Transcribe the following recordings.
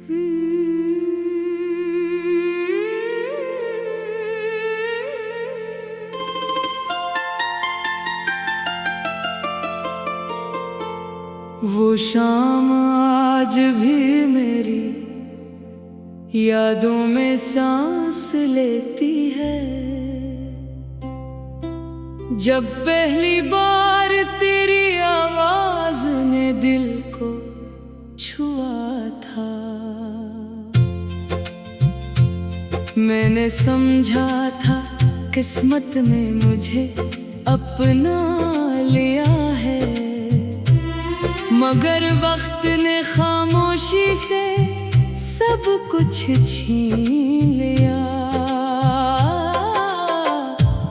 वो शाम आज भी मेरी यादों में सांस लेती है, जब पहली बार तेरी आवाज ने दिल को छुआ था। मैंने समझा था किस्मत में मुझे अपना लिया है, मगर वक्त ने खामोशी से सब कुछ छीन लिया।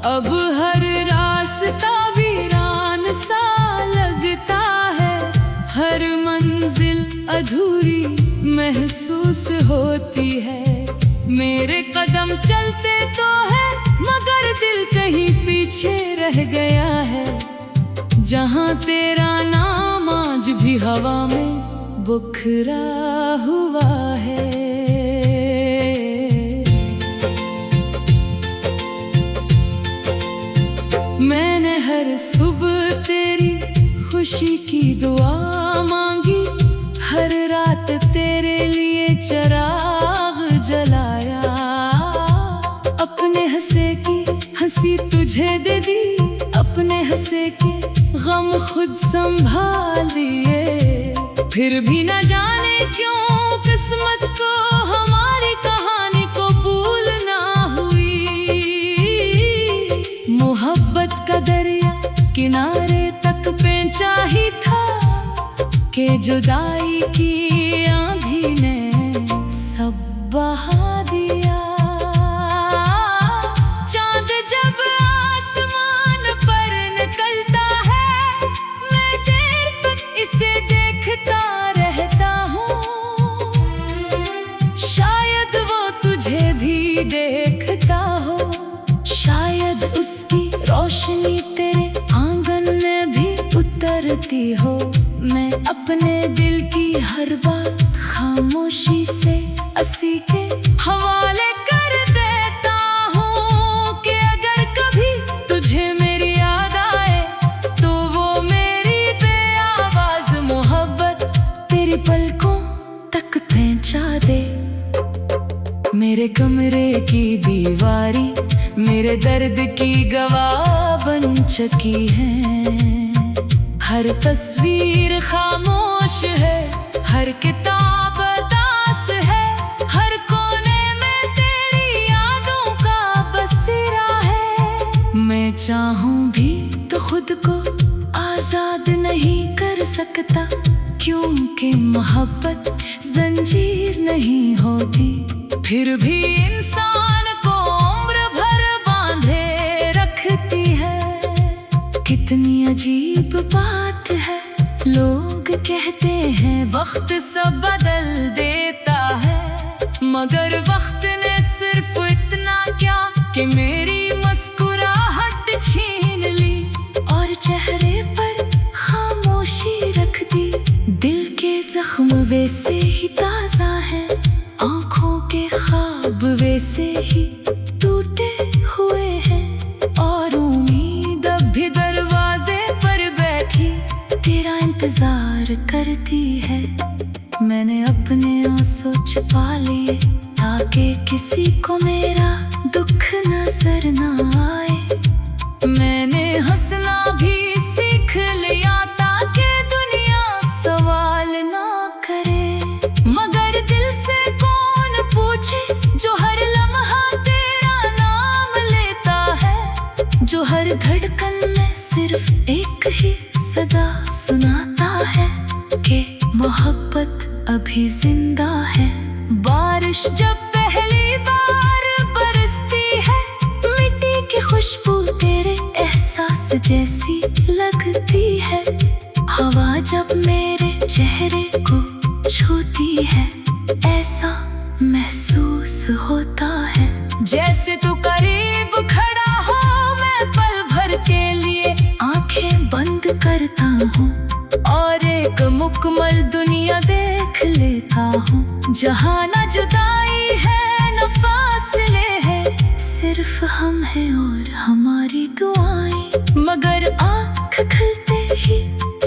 अब हर रास्ता वीरान सा लगता है, हर मंजिल अधूरी महसूस होती है। मेरे कदम चलते तो है मगर दिल कहीं पीछे रह गया है, जहाँ तेरा नाम आज भी हवा में बुखरा हुआ है। मैंने हर सुबह तेरी खुशी की दुआ मांगी, हर रात तेरे लिए चिराग जलाया। अपने हंसे की हंसी तुझे दे दी, अपने हंसे के गम खुद संभाल लिए। फिर भी न जाने क्यों किस्मत को हमारी कहानी को भूलना हुई। मोहब्बत का दरिया किनारे तक पहुंचा ही था कि जुदाई की आंधी ने सब बहा दिया। चांद जब आसमान पर निकलता है, मैं देर तक इसे देखता रहता हूँ। शायद वो तुझे भी देखता हो, शायद उसकी रोशनी तेरे आंगन में भी उतरती हो। मैं अपने दिल की हर बात खामोशी से असी के हवाले कर देता हूँ कि अगर कभी तुझे मेरी याद आए तो वो मेरी बेआवाज मोहब्बत तेरी पलकों तक पहुंचा दे। मेरे कमरे की दीवारी मेरे दर्द की गवाह बन चुकी है। हर तस्वीर खामोश है, हर किताब उदास है, हर कोने में तेरी यादों का बसेरा है। मैं चाहूं भी तो खुद को आजाद नहीं कर सकता, क्योंकि मोहब्बत जंजीर नहीं होती। फिर भी इंसान को उम्र भर बांधे रखती है। कितनी अजीब बात है, लोग कहते हैं वक्त सब बदल देता है, मगर वक्त ने सिर्फ इतना क्या कि मेरी मुस्कुराहट छीन ली और चेहरे पर खामोशी रख दी। दिल के जख्म वैसे ही ताजा है, आंखों के ख्वाब वैसे ही टूटे हुए हैं, और उम्मीद अब भी दरवाजे पर बैठी तेरा इंतजार करती है। मैंने अपने आंसू छुपा लिए ताकि किसी को मेरा दुख नजर न आए। मैंने हंसना भी सीख लिया ताकि दुनिया सवाल ना करे, मगर दिल से कौन पूछे जो हर लम्हा तेरा नाम लेता है, जो हर धड़कन में सिर्फ एक ही सदा सुनाता है कि मोहब्बत अभी जिंदा है। बारिश जब पहली बार बरसती है, मिट्टी की खुशबू तेरे एहसास जैसी लगती है। हवा जब मेरे चेहरे को छूती है, ऐसा महसूस होता है जैसे तू करीब खड़ा हो। मैं पल भर के लिए आंखें बंद करता हूँ और एक मुकम्मल दुनिया देख लेता हूँ। जहाँ न जुदाई है न फासले हैं, सिर्फ हम हैं और हमारी दुआएं। मगर आँख खुलते ही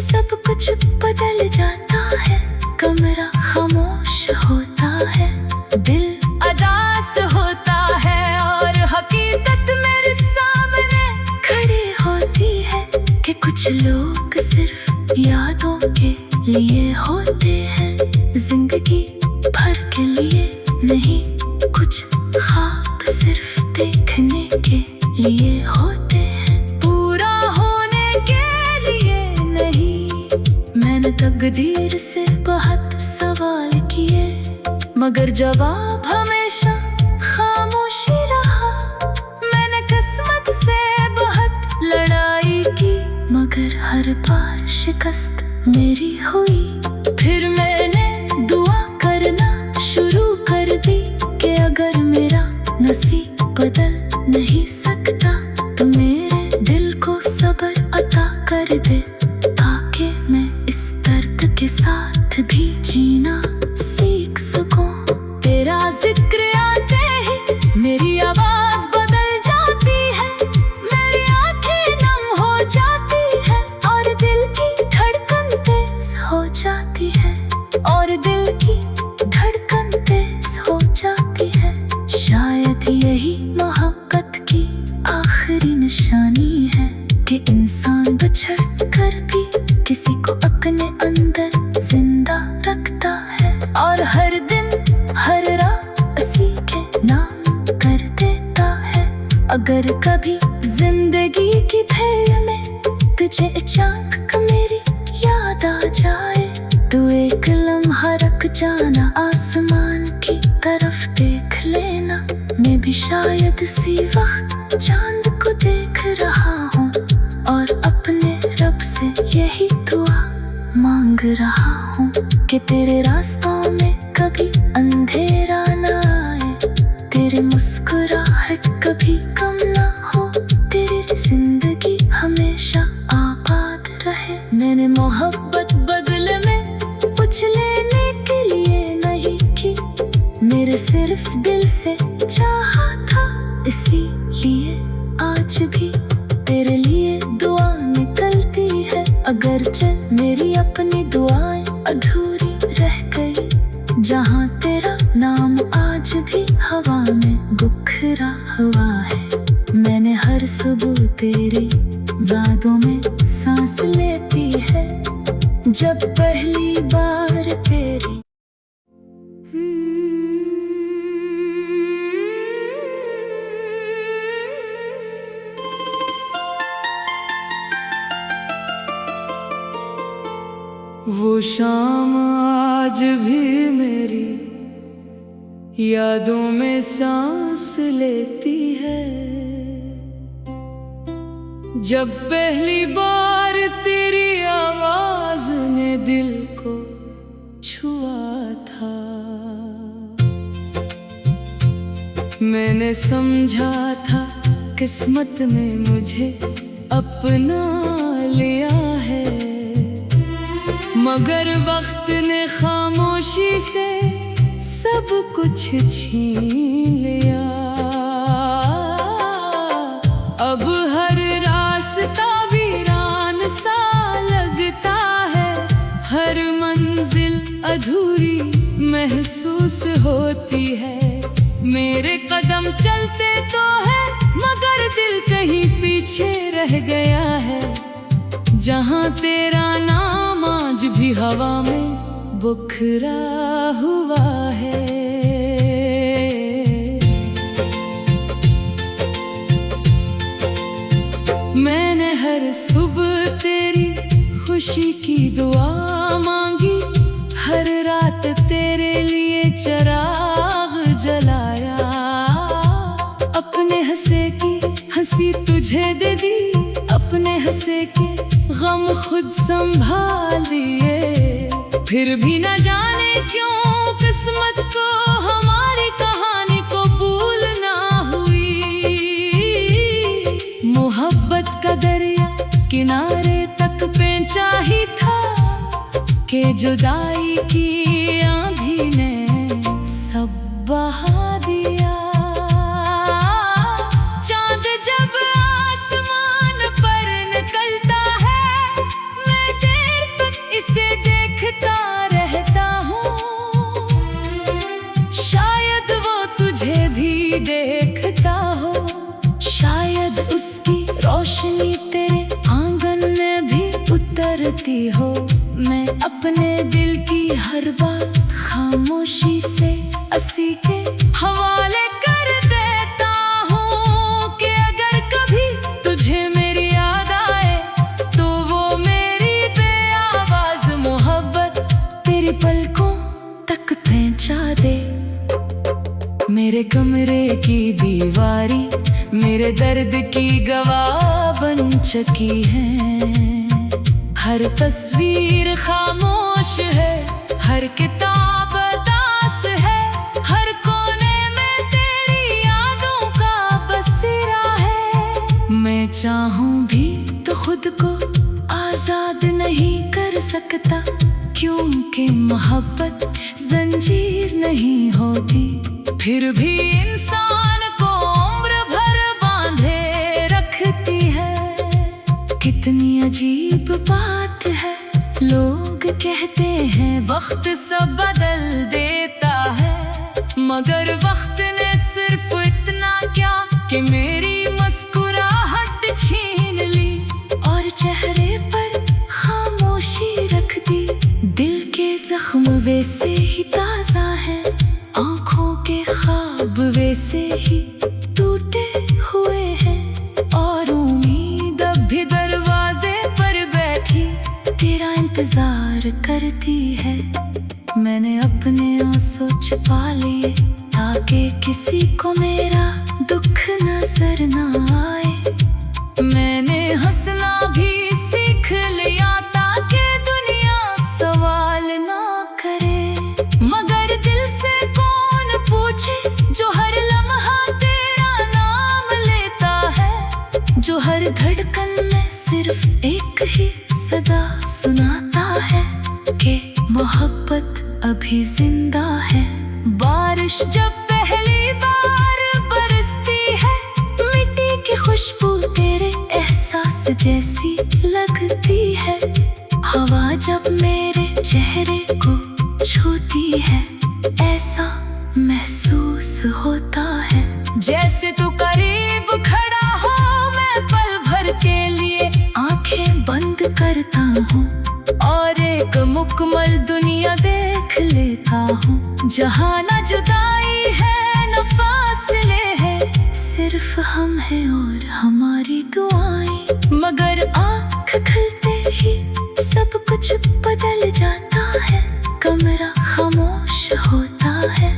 सब कुछ बदल जाता है, कमरा खामोश होता है, दिल अदास होता है और हकीकत मेरे सामने खड़ी होती है कि कुछ लोग सिर्फ यादों के लिए होते हैं, जिंदगी भर के लिए नहीं। कुछ ख्वाब सिर्फ देखने के लिए होते हैं, पूरा होने के लिए नहीं। मैंने तकदीर से बहुत सवाल किए, मगर जवाब हमेशा खामोशी रहा। मैंने किस्मत से बहुत लड़ाई की, मगर हर बार शिकस्त मेरी हुई। फिर मैंने दुआ करना शुरू कर दी कि अगर मेरा नसीब बदल नहीं सकता तो मेरे दिल को सब्र अता कर दे, ताकि मैं इस दर्द के साथ भी जीना सीख सकूं। तेरा जिक्र आते ही मेरी आवाज बदल जाती है, मेरी आंखें नम हो जाती है और दिल की धड़कन तेज हो जाती है, और दिल की धड़कन तेज हो जाती है। शायद यही मोहब्बत की आखिरी निशानी है कि इंसान बिछड़ कर भी किसी को अपने अंदर जिंदा रखता है, और हर दिन हर रात उसी के नाम कर देता है। अगर कभी जिंदगी की भीड़ में तुझे अचानक मेरी याद आ जाए तो एक लम्हा रुक जाना, आसमान की तरफ देख लेना। मैं भी शायद इसी वक्त चांद को देख रहा हूँ और अपने रब से यही दुआ मांग रहा हूँ कि तेरे रास्तों में कभी अंधेरा ना आए, तेरी मुस्कुराहट कभी कम ना हो, तेरी जिंदगी हमेशा आबाद रहे। मैंने मोहब्बत बदले में कुछ लेने के लिए नहीं की, मेरे सिर्फ दिल से चाहा था, इसीलिए आज भी तेरे लिए दुआ निकलती है। अगरचे मेरी अपनी दुआएं अधूरी रह गई, जहाँ तेरा नाम आज भी हवा में बिखरा हुआ है। मैंने हर सुबह तेरी यादों में सांस लेती है, जब पहली बार तेरी वो शाम आज भी मेरी यादों में सांस लेती है, जब पहली बार तेरी आवाज ने दिल को छुआ था। मैंने समझा था किस्मत ने मुझे अपना लिया है, मगर वक्त ने खामोशी से सब कुछ छीन लिया। अब हर रास्ता वीरान सा लगता है, हर मंजिल अधूरी महसूस होती है। मेरे कदम चलते तो है, मगर दिल कहीं पीछे रह गया है, जहाँ तेरा नाम आज भी हवा में बिखरा हुआ है। मैंने हर सुबह तेरी खुशी की दुआ मांगी, हर रात तेरे लिए चिराग जलाया। अपने हंसे की हंसी तुझे दे दी, अपने हंसे के गम खुद संभाल लिए। फिर भी न जाने क्यों किस्मत को हमारी कहानी को भूलना हुई। मोहब्बत का दरिया किनारे तक पहुंचा ही था कि जुदाई की आंधी ने देखता हो, शायद उसकी रोशनी तेरे आंगन में भी उतरती हो। मैं अपने दिल की हर बात खामोशी से असी के हवाले कर देता हूँ कि अगर कभी तुझे मेरी याद आए तो वो मेरी बेआवाज मोहब्बत तेरी पलकों तक पहुंचा दे। मेरे कमरे की दीवारी मेरे दर्द की गवाह बन चुकी है। हर तस्वीर खामोश है, हर किताब उदास है, हर कोने में तेरी यादों का बसेरा है। मैं चाहूं भी तो खुद को आजाद नहीं कर सकता, क्योंकि मोहब्बत जंजीर नहीं होती। फिर भी इंसान को उम्र भर बांधे रखती है। कितनी अजीब बात है, लोग कहते हैं वक्त सब बदल देता है, मगर वक्त ने सिर्फ इतना क्या कि मेरी मुस्कुराहट छीन ली और चेहरे पर खामोशी रख दी। दिल के जख्म वैसे ही ताजा है, आंखों के ख्वाब वैसे ही टूटे हुए हैं, और उम्मीद अब भी दरवाजे पर बैठी तेरा इंतजार करती है। मैंने अपने आंसू छुपा लिए ताकि किसी को मेरा दुख नजर ना आए। मैंने हंसना भी सीख लिया ताकि दुनिया सवाल ना करे, मगर दिल से कौन पूछे जो हर लम्हा तेरा नाम लेता है, जो हर धड़कन में सिर्फ एक ही सदा सुनाता है कि मोहब्बत अभी जिंदा है। बारिश जब पहली बार बरसती है, मिट्टी की खुशबू तेरे एहसास जैसी लगती है। हवा जब मेरे चेहरे को छूती है, ऐसा महसूस होता है जैसे तू करीब खड़ा हो। मैं पल भर के लिए आंखें बंद करता हूँ और एक मुकम्मल दुनिया देख लेता हूँ, जहाँ न जुदाई है न फासले हैं, सिर्फ हम हैं और हमारी दुआएं। मगर आँख खुलते ही सब कुछ बदल जाता है, कमरा खामोश होता है,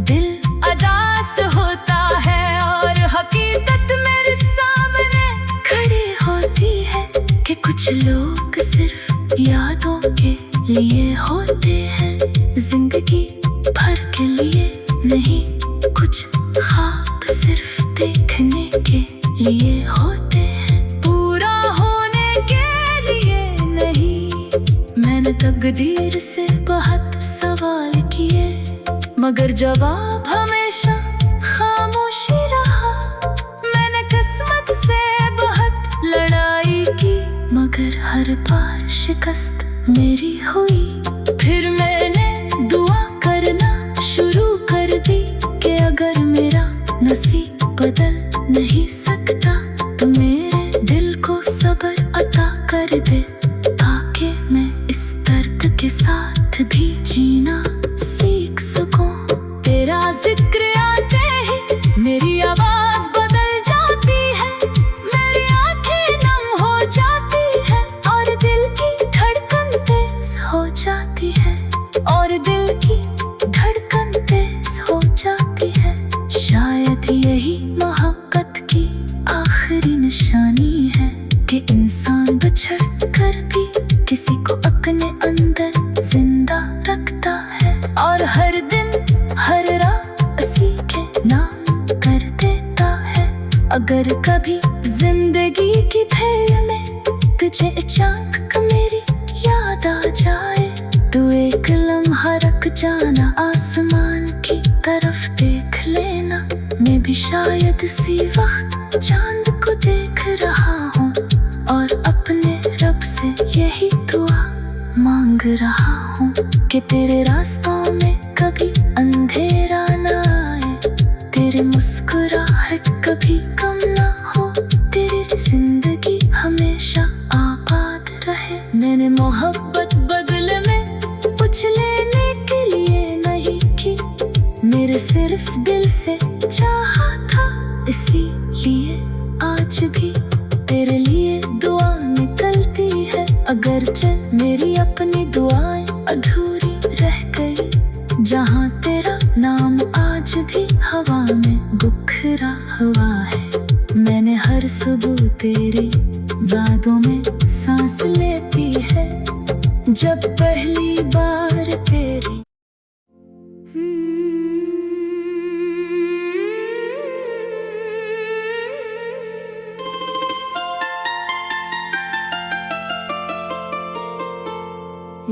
दिल उदास होता है और हकीकत मेरे सामने खड़ी होती है कि कुछ लोग सिर्फ यादों के लिए होते हैं, जिंदगी भर के लिए नहीं। कुछ ख्वाब सिर्फ देखने के लिए होते हैं, पूरा होने के लिए नहीं। मैंने तकदीर से बहुत सवाल किए, मगर जवाब हमेशा खामोशी रहा। मैंने किस्मत से बहुत लड़ाई की, मगर हर बार शिकस्त मेरी हुई। फिर मैंने दुआ करना शुरू कर दी कि अगर मेरा नसीब बदल नहीं सकता तो मेरे दिल को सब्र अता कर दे, ताकि मैं इस दर्द के साथ भी जीना सीख सकूं। तेरा जिक्र आते ही मेरी आवाज बदल जाती है, मेरी आंखें नम हो जाती है और दिल की धड़कन तेज हो जाती है, और दिल की धड़कन तेज हो जाती है। शायद यही मोहब्बत की आखिरी निशानी है कि इंसान बिछड़ कर भी किसी को अपने अंदर जिंदा रखता है, और हर दिन हर रात उसी के नाम कर देता है। अगर कभी जिंदगी की भीड़ में तुझे अचानक मेरी याद आ जाए तो एक लम्हा रख जाना, आसमान की तरफ देख लेना। मैं भी शायद इसी वक्त चांद को देख रहा हूँ और अपने रब से यही दुआ मांग रहा हूँ कि तेरे रास्तों में कभी अंधेरा ना आए, तेरे मुस्कुराहट कभी कम ना हो, तेरी जिंदगी हमेशा आबाद रहे। मैंने मोहब्बत बदले में कुछ लेने के लिए नहीं की, मेरे सिर्फ दिल से चाहा था, इसीलिए आज भी तेरे लिए दुआ निकलती है। अगरचे मेरी अपनी दुआएं अधूरी रह गई, जहाँ तेरा नाम आज भी हवा में बिखरा हुआ है। मैंने हर सुबह तेरी यादों में सांस लेती है, जब पहली बार तेरी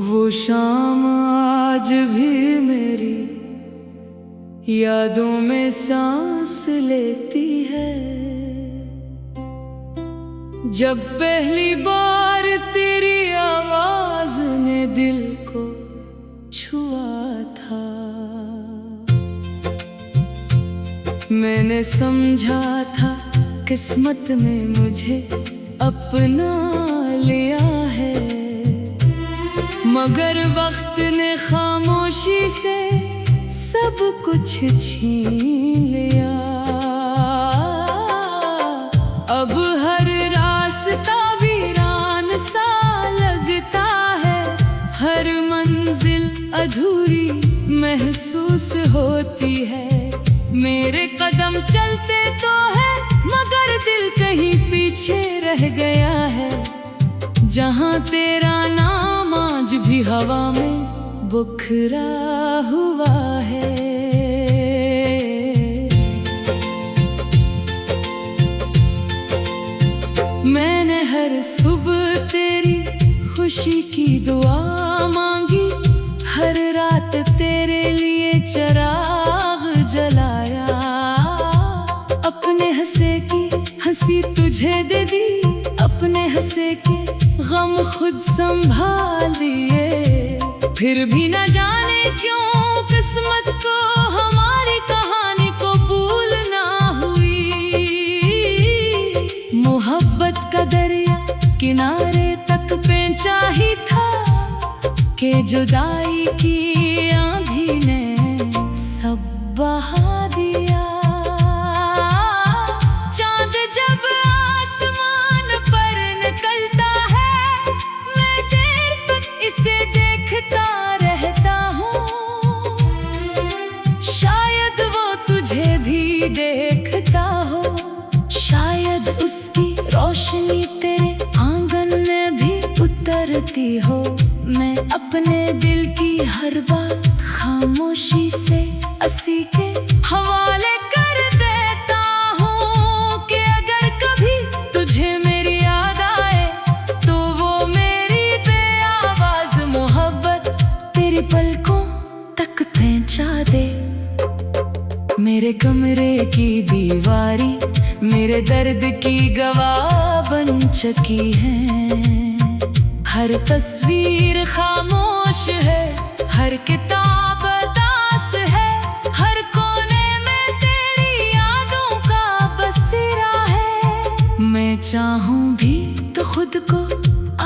वो शाम आज भी मेरी यादों में सांस लेती है, जब पहली बार तेरी आवाज ने दिल को छुआ था। मैंने समझा था किस्मत में मुझे अपना लिया है, मगर वक्त ने खामोशी से सब कुछ छीन लिया। अब हर रास्ता वीरान सा लगता है, हर मंजिल अधूरी महसूस होती है। मेरे कदम चलते तो है, मगर दिल कहीं पीछे रह गया है, जहाँ तेरा नाम आज भी हवा में बिखरा हुआ है। मैंने हर सुबह तेरी खुशी की दुआ मांगी, हर रात तेरे लिए चिराग जलाया। अपने हंसे की हंसी तुझे दे दी, अपने हंसे के गम खुद संभाल लिए। फिर भी न जाने क्यों किस्मत को हमारी कहानी को भूलना हुई। मोहब्बत का दरिया किनारे तक पहुंचा ही था, कि जुदाई की आंधी ने सब बहा दिया। चांद जब आसमान पर निकलता है, मैं देर तक इसे देखता रहता हूँ। शायद वो तुझे भी देखता हो, शायद उसकी रोशनी तेरे आंगन में भी उतरती हो। मैं अपने दिल की हर बात खामोशी से असी के हवाले कर देता हूँ, कि अगर कभी तुझे मेरी याद आए, तो वो मेरी बेआवाज मोहब्बत तेरी पलकों तक पहुंचा दे। मेरे कमरे की दीवारी मेरे दर्द की गवाह बन चुकी है। हर तस्वीर खामोश है, हर किताब उदास है, हर कोने में तेरी यादों का बसेरा है। मैं चाहूं भी तो खुद को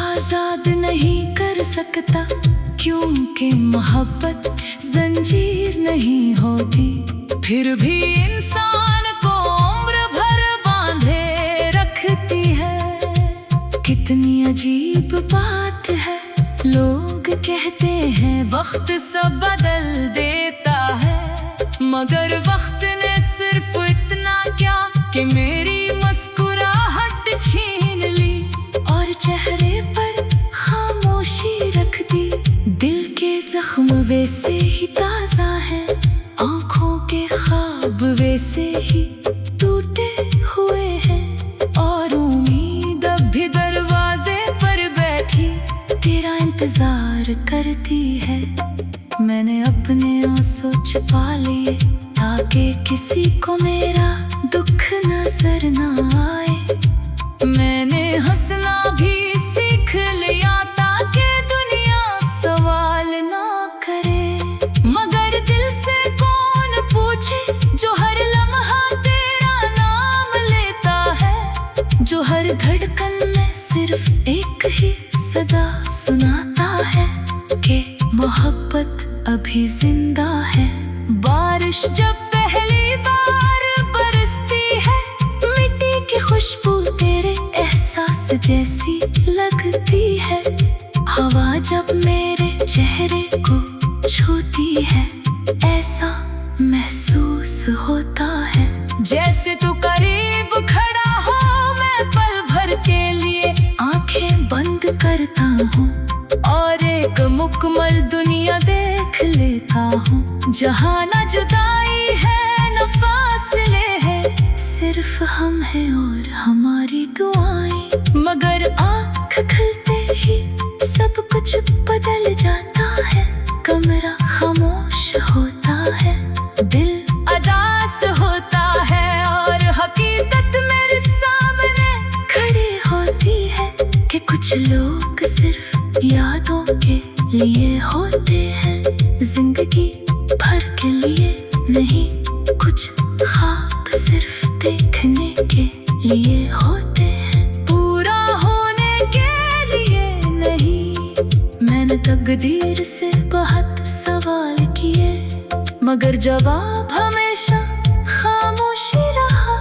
आजाद नहीं कर सकता, क्योंकि मोहब्बत जंजीर नहीं होती। फिर भी इंसान को उम्र भर बांधे रखती है। कितनी अजीब बात है, लोग कहते हैं वक्त सब बदल देता है, मगर वक्त ने सिर्फ इतना क्या कि मेरी मुस्कुराहट छीन ली, और चेहरे पर खामोशी रख दी। दिल के जख्म वैसे ही ताजा है, आंखों के ख्वाब वैसे ही टूटे हुए हैं, और उम्मीद अब भी दरवाजे पर बैठी तेरा इंतजार करती है। मैंने अपने आंसू छुपा लिए, ताकि किसी को मेरा दुख नजर न आए। मैंने हंसना भी सीख लिया, ताकि दुनिया सवाल ना करे। मगर दिल से कौन पूछे, जो हर लम्हा धड़कन में सिर्फ एक ही सदा सुनाता है कि मोहब्बत अभी जिंदा है। बारिश जब पहली बार बरसती है, मिट्टी की खुशबू तेरे एहसास जैसी लगती है। हवा जब मेरे चेहरे को छूती है, ऐसा महसूस होता है जैसे तू करीब खड़ा हो। मैं पल भर के लिए आंखें बंद करता हूँ और एक मुकम्मल दुनिया देख लेता हूँ, जहाँ न जुदाई है न फासले हैं, सिर्फ हम हैं और हमारी दुआएं। मगर आँख खुलते ही सब कुछ बदल जाता है। कमरा खामोश होता है, दिल अदास होता है और हकीकत मेरे सामने खड़ी होती है कि कुछ लोग सिर्फ यादों के लिए होते हैं, जिंदगी भर के लिए नहीं। कुछ ख्वाब सिर्फ देखने के लिए होते हैं, पूरा होने के लिए नहीं। मैंने तकदीर से बहुत सवाल किए, मगर जवाब हमेशा खामोशी रहा।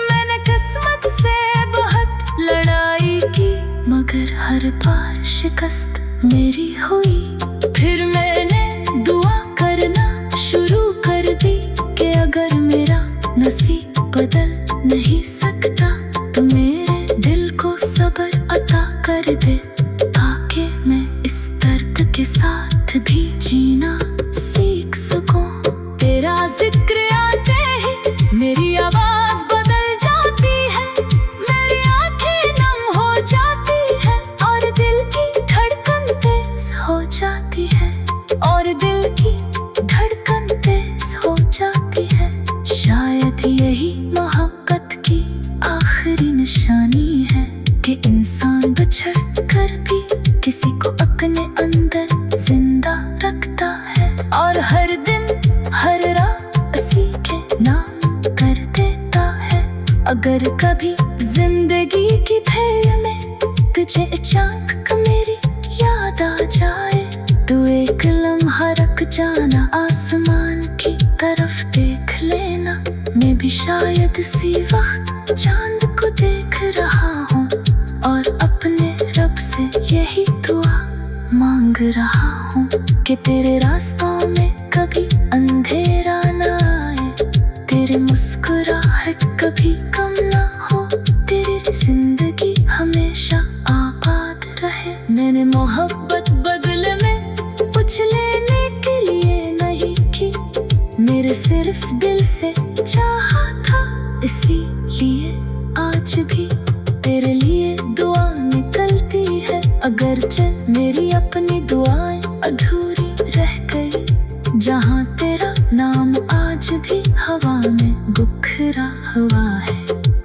मैंने किस्मत से बहुत लड़ाई की, मगर हर बार शिकस्त मेरी हुई। फिर मैंने दुआ करना शुरू कर दी कि अगर मेरा नसीब बदल नहीं सकता तो मेरे दिल को सब्र अता कर दे, ताकि मैं इस दर्द के साथ भी जीना सीख सकूं। तेरा जिक्र आते ही मेरी आवाज बदल जाती है, मेरी आंखें नम हो जाती है और दिल की धड़कन तेज हो जाती है, और दिल की धड़कन तेज हो जाती है। शायद यही मोहब्बत की आखिरी निशानी है कि इंसान बिछड़ कर भी किसी को अपने अंदर जिंदा रखता है, और हर दिन हर रात उसी के नाम कर देता है। अगर कभी जिंदगी की भीड़ में तुझे अचानक मेरी याद आ जाए, तो एक लम्हा रुक जाना, आसमान की तरफ देख लेना। मैं भी शायद इसी वक्त चांद को देख रहा हूँ और अपने रब से यही दुआ मांग रहा हूँ कि तेरे रास्तों में कभी अंधेरा न आए, तेरी मुस्कुराहट कभी कम ना हो, तेरी जिंदगी हमेशा आबाद रहे। मैंने मोहब्बत बदले में कुछ लेने के लिए नहीं की, मेरे सिर्फ दिल से चाहा था, इसीलिए आज भी तेरे लिए दुआ निकलती है। अगरचे मेरी अपनी दुआएं अधूरी रह गई, जहाँ तेरा नाम आज भी हवा में बिखरा हुआ है।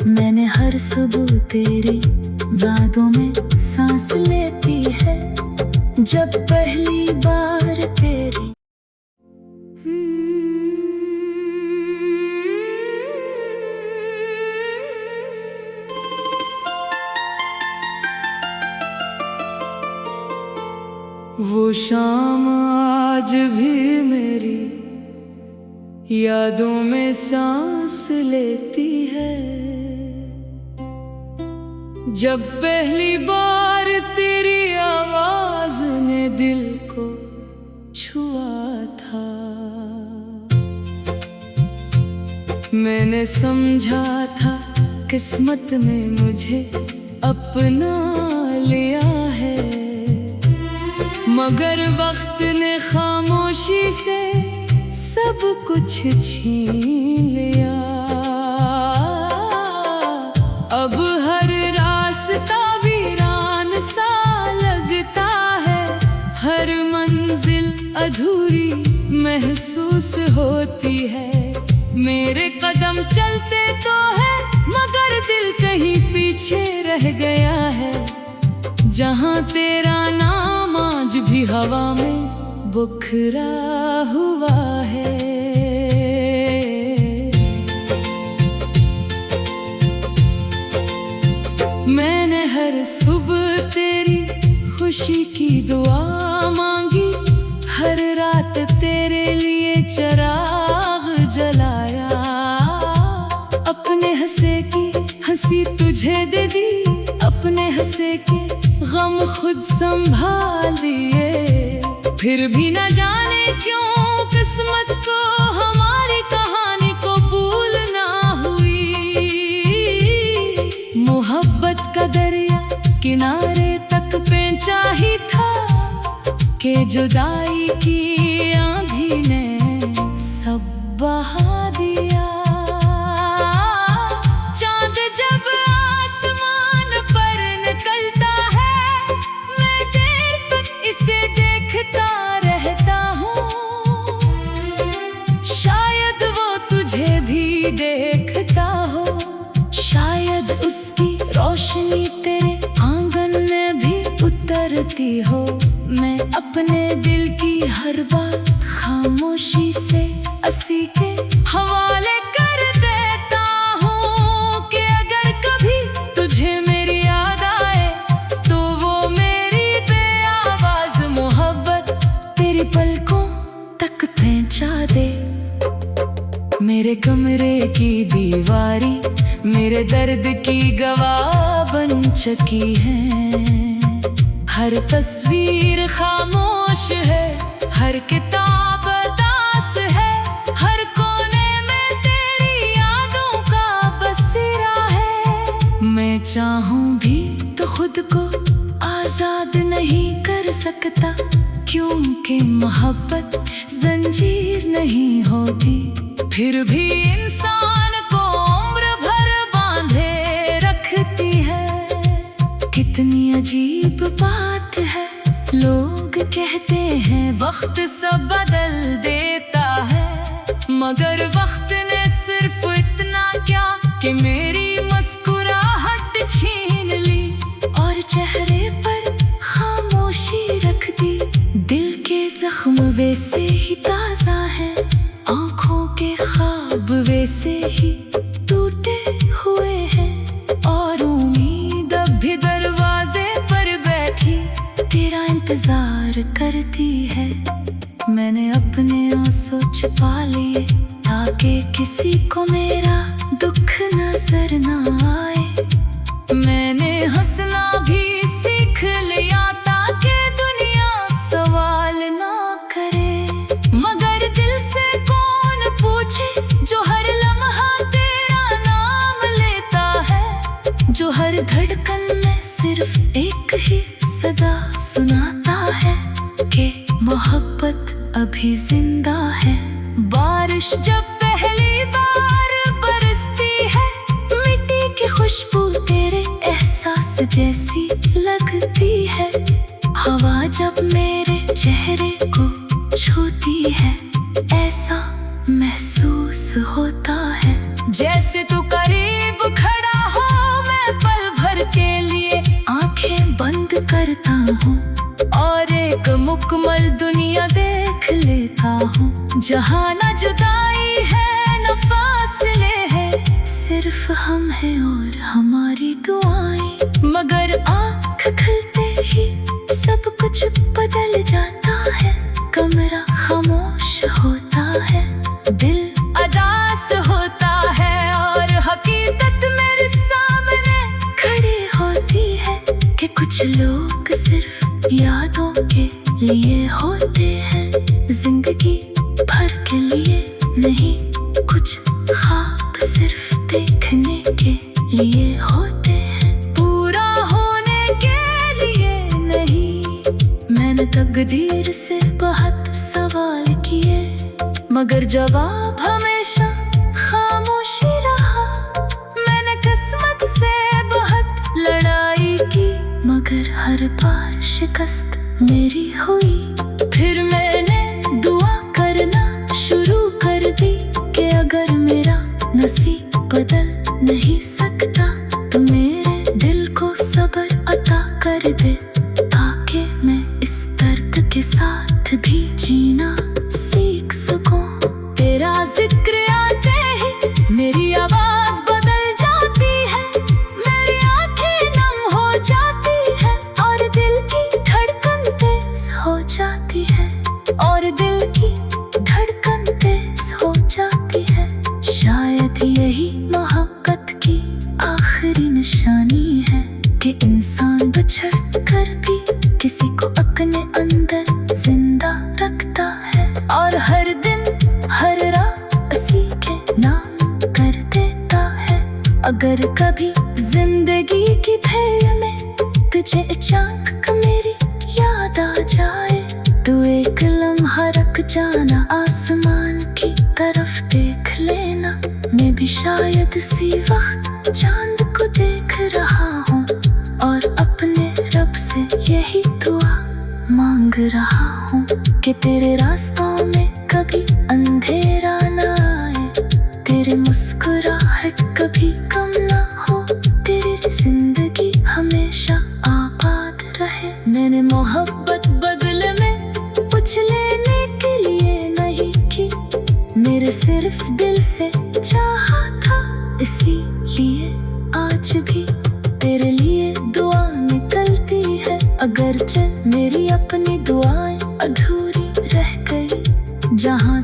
मैंने हर सुबह तेरी यादों में सांस लेती है, जब पहली बार तेरी वो शाम आज भी मेरी यादों में सांस लेती है, जब पहली बार तेरी आवाज ने दिल को छुआ था। मैंने समझा था किस्मत में मुझे अपना लिया है, मगर वक्त ने खामोशी से सब कुछ छीन लिया। अब हर रास्ता वीरान सा लगता है, हर मंजिल अधूरी महसूस होती है। मेरे कदम चलते तो है, मगर दिल कहीं पीछे रह गया है, जहाँ तेरा नाम आज भी हवा में बिखरा हुआ है। खुशी की दुआ मांगी, हर रात तेरे लिए चिराग जलाया। अपने हंसे की हंसी तुझे दे दी, अपने हंसे के गम खुद संभाल लिए। फिर भी न जाने क्यों किस्मत को हमारी कहानी को भूलना हुई। मोहब्बत का दरिया किनारे तक पहुंचा ही था कि जुदाई की आंधी ने सब बहा दिया। चांद जब आसमान पर निकलता है, मैं देर तक इसे देखता रहता हूँ। शायद वो तुझे भी देखता हो, शायद उसकी रोशनी तेरे आंगन में भी उतरती हो। मैं अपने दिल की हर बात खामोशी से असी के हवाले कर देता हूँ कि अगर कभी तुझे मेरी याद आए तो वो मेरी बेआवाज मोहब्बत तेरी पलकों तक पहुंचा दे। मेरे कमरे की दीवारी मेरे दर्द की गवाह बन चुकी है। हर तस्वीर खामोश है, हर किताब उदास है, हर कोने में तेरी यादों का बसेरा है। मैं चाहूं भी तो खुद को आजाद नहीं कर सकता, क्योंकि मोहब्बत जंजीर नहीं होती। फिर भी इंसान को उम्र भर बांधे रखती है। कितनी अजीब बात है, लोग कहते हैं वक्त सब बदल देता है, मगर वक्त ने सिर्फ इतना क्या कि मेरी मुस्कुराहट छीन ली और चेहरे पर खामोशी रख दी। दिल के जख्म वैसे ही ताजा है, आंखों के ख्वाब वैसे ही टूटे हुए हैं, और उम्मीद अब भी दरवाजे पर बैठी तेरा इंतजार करती है। मैंने अपने आंसू छुपा लिए ताकि किसी को मेरा दुख नजर ना आए। मैंने हंसना भी सीख लिया ताकि दुनिया सवाल ना करे, मगर दिल से कौन पूछे जो हर लम्हा तेरा नाम लेता है, जो हर धड़कन में सिर्फ एक ही सदा सुनाता है कि मोहब्बत अभी जिंदा है। बारिश जब पहली बार बरसती है, मिट्टी की खुशबू तेरे एहसास जैसी लगती है। हवा जब मेरे चेहरे को छूती है, ऐसा महसूस होता है जैसे तू करीब खड़ा हो। मैं पल भर के लिए आंखें बंद करता हूँ और एक मुकम्मल दुनिया देख लेता हूँ, जहाँ न जुदाई है न फासले हैं, सिर्फ हम हैं और हमारी दुआएं। मगर आँख खुलते ही सब कुछ बदल जाता है, कमरा खामोश होता है, दिल अदास होता है और हकीकत मेरे सामने खड़ी होती है कि कुछ लोग सिर्फ यादों के लिए होते हैं, जिंदगी भर के लिए नहीं। कुछ ख्वाब सिर्फ देखने के लिए होते हैं, पूरा होने के लिए नहीं। मैंने तकदीर से बहुत सवाल किए, मगर जवाब हमेशा खामोशी रहा। मैंने किस्मत से बहुत लड़ाई की, मगर हर बार शिकस्त मेरी हुई। फिर मैंने दुआ करना शुरू कर दी कि अगर मेरा नसीब बदल नहीं सकता तो मेरे दिल को सब्र अता कर दे, ताकि मैं इस दर्द के साथ भी जीना सीख सकूं। तेरा जिक्र आते ही मेरी आवाज बदल जाती है, मेरी आंखें नम हो जाती है और दिल की धड़कन अगर कभी जिंदगी की भीड़ में तुझे अचानक मेरी याद आ जाए, तो एक लम्हा रख जाना, आसमान की तरफ देख लेना। मैं भी शायद इसी वक्त चांद को देख रहा हूँ और अपने रब से यही दुआ मांग रहा हूँ कि तेरे रास्तों में कभी अंधेरा ना आए, तेरी मुस्कुराहट कभी कम ना हो, तेरी जिंदगी हमेशा आबाद रहे। मैंने मोहब्बत बदले में कुछ लेने के लिए नहीं की, मेरे सिर्फ दिल से चाहा था, इसीलिए आज भी तेरे लिए दुआ निकलती है। अगरचे मेरी अपनी दुआएं अधूरी रह गई, जहाँ